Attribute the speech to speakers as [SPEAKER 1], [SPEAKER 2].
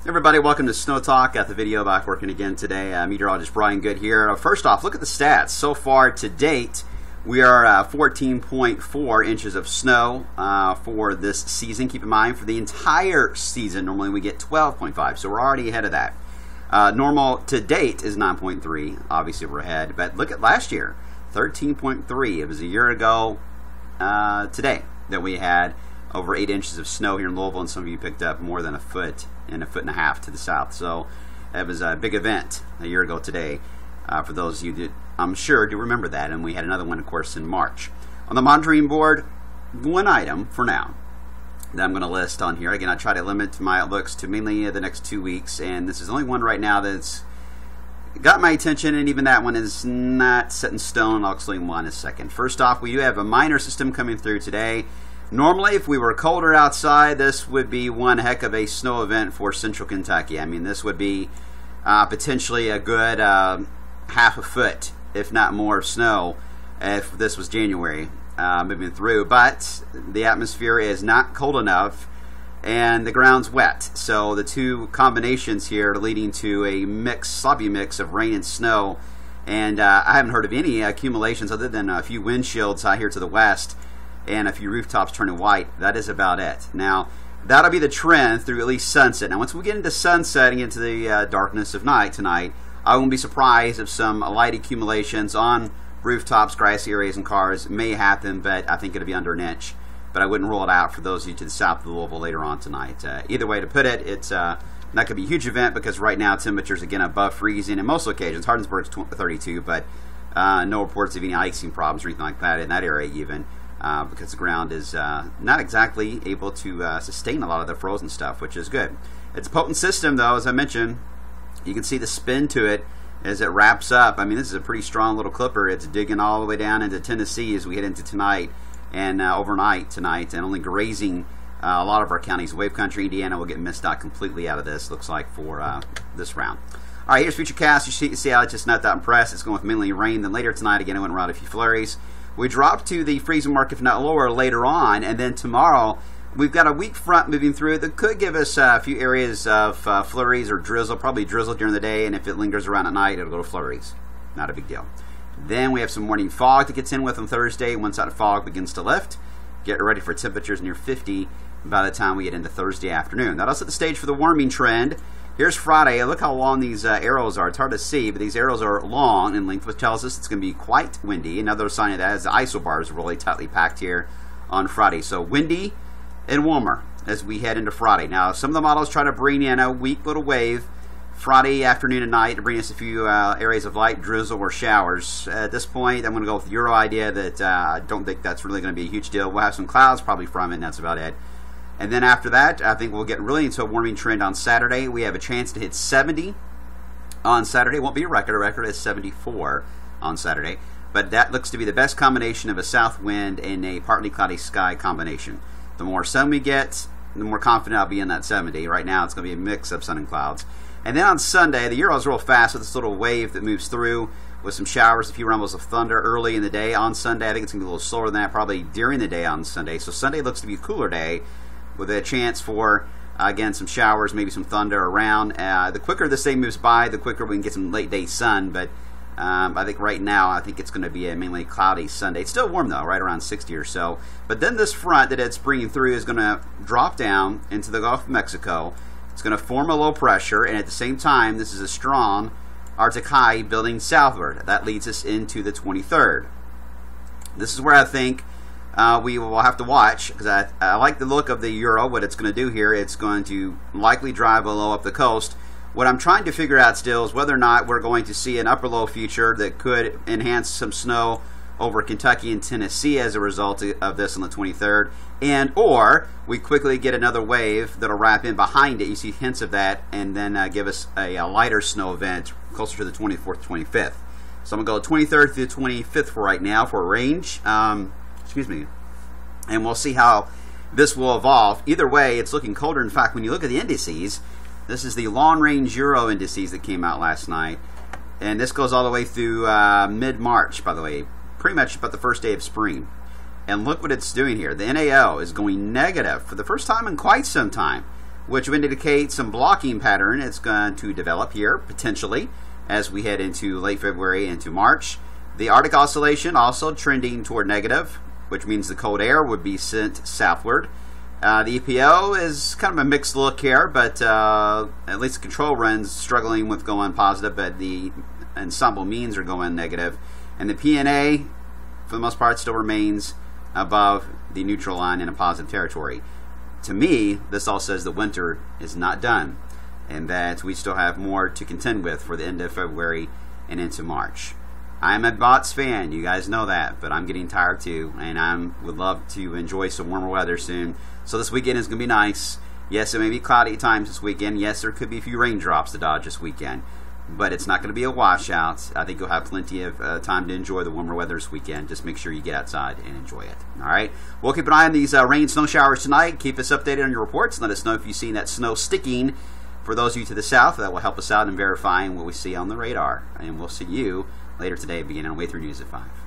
[SPEAKER 1] Everybody, welcome to Snow Talk. Got the video back working again today. Meteorologist Brian Good here. First off, look at the stats. So far to date, we are 14.4 inches of snow for this season. Keep in mind, for the entire season, normally we get 12.5, so we're already ahead of that. Normal to date is 9.3. Obviously, we're ahead. But look at last year, 13.3. It was a year ago today that we had over 8 inches of snow here in Louisville, and some of you picked up more than a foot and a foot and a half to the south. So it was a big event a year ago today. For those of you that I'm sure do remember that, and we had another one, of course, in March. On the monitoring board, one item for now that I'm going to list on here. Again, I try to limit my outlooks to mainly the next 2 weeks, and this is the only one right now that's got my attention, and even that one is not set in stone. I'll explain why in a second. First off, we do have a minor system coming through today. Normally, if we were colder outside, this would be one heck of a snow event for central Kentucky. I mean, this would be potentially a good half a foot, if not more, of snow if this was January moving through. But the atmosphere is not cold enough, and the ground's wet. So the two combinations here are leading to a sloppy mix of rain and snow. And I haven't heard of any accumulations other than a few windshields out here to the west, and a few rooftops turning white. That is about it. Now, that'll be the trend through at least sunset. Now, once we get into sunset and into the darkness of night tonight, I won't be surprised if some light accumulations on rooftops, grassy areas, and cars may happen, but I think it'll be under an inch. But I wouldn't rule it out for those of you to the south of Louisville later on tonight. Either way to put it, it's not going to be a huge event because right now temperatures, again, above freezing in most locations. Hardinsburg's 32, but no reports of any icing problems or anything like that in that area even. Because the ground is not exactly able to sustain a lot of the frozen stuff, which is good. It's a potent system, though, as I mentioned. You can see the spin to it as it wraps up. I mean, this is a pretty strong little clipper. It's digging all the way down into Tennessee as we head into tonight and overnight tonight, and only grazing a lot of our counties. Wave Country, Indiana will get missed out completely out of this, looks like, for this round. All right, here's Futurecast. You see how it's just not that impressed. It's going with mainly rain. Then later tonight, again, it went around a few flurries. We drop to the freezing mark, if not lower, later on, and then tomorrow we've got a weak front moving through that could give us a few areas of flurries or drizzle, probably drizzle during the day, and if it lingers around at night, it'll go to flurries. Not a big deal. Then we have some morning fog to get in with on Thursday. Once that fog begins to lift, get ready for temperatures near 50 by the time we get into Thursday afternoon. That'll set the stage for the warming trend. Here's Friday. Look how long these arrows are. It's hard to see, but these arrows are long in length, which tells us it's going to be quite windy. Another sign of that is the isobar is really tightly packed here on Friday. So windy and warmer as we head into Friday. Now, some of the models try to bring in a weak little wave Friday afternoon and night to bring us a few areas of light drizzle or showers. At this point, I'm going to go with your idea that I don't think that's really going to be a huge deal. We'll have some clouds probably from it, and that's about it. And then after that, I think we'll get really into a warming trend on Saturday. We have a chance to hit 70 on Saturday. It won't be a record. A record is 74 on Saturday. But that looks to be the best combination of a south wind and a partly cloudy sky combination. The more sun we get, the more confident I'll be in that 70. Right now, it's going to be a mix of sun and clouds. And then on Sunday, the Euro's real fast with this little wave that moves through with some showers, a few rumbles of thunder early in the day. On Sunday, I think it's going to be a little slower than that, probably during the day on Sunday. So Sunday looks to be a cooler day, with a chance for, again, some showers, maybe some thunder around. The quicker this day moves by, the quicker we can get some late day sun. But I think right now, I think it's going to be a mainly cloudy Sunday. It's still warm, though, right around 60 or so. But then this front that it's bringing through is going to drop down into the Gulf of Mexico. It's going to form a low pressure, and at the same time, this is a strong Arctic high building southward. That leads us into the 23rd. This is where I think we will have to watch, because I like the look of the Euro, what it's going to do here. It's going to likely drive a low up the coast. What I'm trying to figure out still is whether or not we're going to see an upper low feature that could enhance some snow over Kentucky and Tennessee as a result of this on the 23rd, and or we quickly get another wave that'll wrap in behind it. You see hints of that, and then give us a lighter snow event closer to the 24th, 25th. So I'm going to go 23rd through the 25th for right now for a range. Excuse me. And we'll see how this will evolve. Either way, it's looking colder. In fact, when you look at the indices, this is the long-range Euro indices that came out last night. And this goes all the way through mid-March, by the way. Pretty much about the first day of spring. And look what it's doing here. The NAO is going negative for the first time in quite some time. which would indicate some blocking pattern it's going to develop here, potentially, as we head into late February into March. The Arctic Oscillation also trending toward negative, which means the cold air would be sent southward. The EPO is kind of a mixed look here, but at least the control run's struggling with going positive, but the ensemble means are going negative. And the PNA, for the most part, still remains above the neutral line in a positive territory. To me, this all says the winter is not done, and that we still have more to contend with for the end of February and into March. I'm a Bots fan, you guys know that, but I'm getting tired too, and I would love to enjoy some warmer weather soon. So this weekend is going to be nice. Yes, it may be cloudy at times this weekend. Yes, there could be a few raindrops to dodge this weekend, but it's not going to be a washout. I think you'll have plenty of time to enjoy the warmer weather this weekend. Just make sure you get outside and enjoy it. All right? We'll keep an eye on these rain snow showers tonight. Keep us updated on your reports. Let us know if you've seen that snow sticking. For those of you to the south, that will help us out in verifying what we see on the radar. And we'll see you later today, beginning on Way Through News at 5.